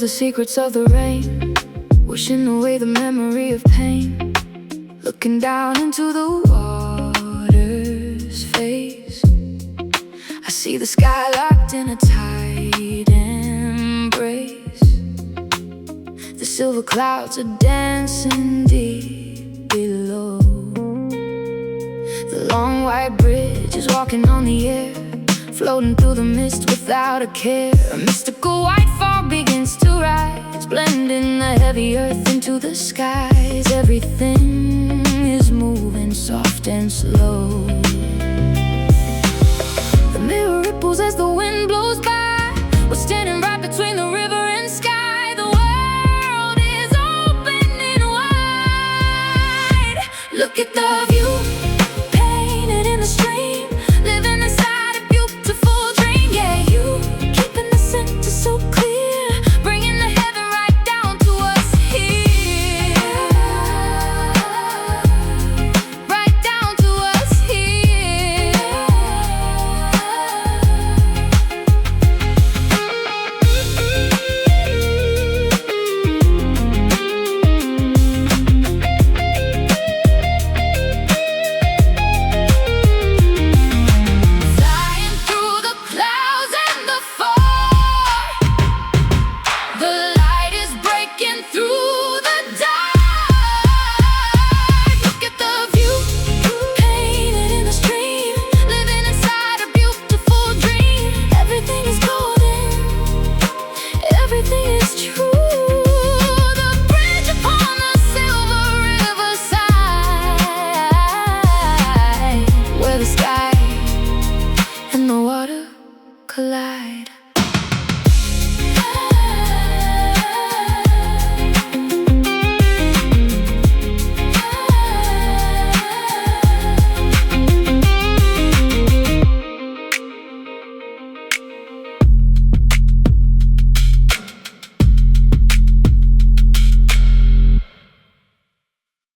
the secrets of the rain, washing away the memory of pain. Looking down into the water's face, I see the sky locked in a tight embrace. The silver clouds are dancing deep below. The long white bridge is walking on the air, floating through the mist without a care. A mystical white fog begins to rise, blending the heavy earth into the skies. Everything is moving soft and slow. The mirror ripples as the wind blows by. We're standing right between the river and sky. The world is opening wide. Look at the view, painted in the stream, living inside a beautiful dream. Yeah, you keeping the center so clear, bringing the heaven right down to us here. Right down to us here. Flying through the clouds and the fog, the light is breaking through the dark. Look at the view, painted in the stream, living inside a beautiful dream. Everything is golden, everything is true. The bridge upon the silver riverside, where the sky and the water collide.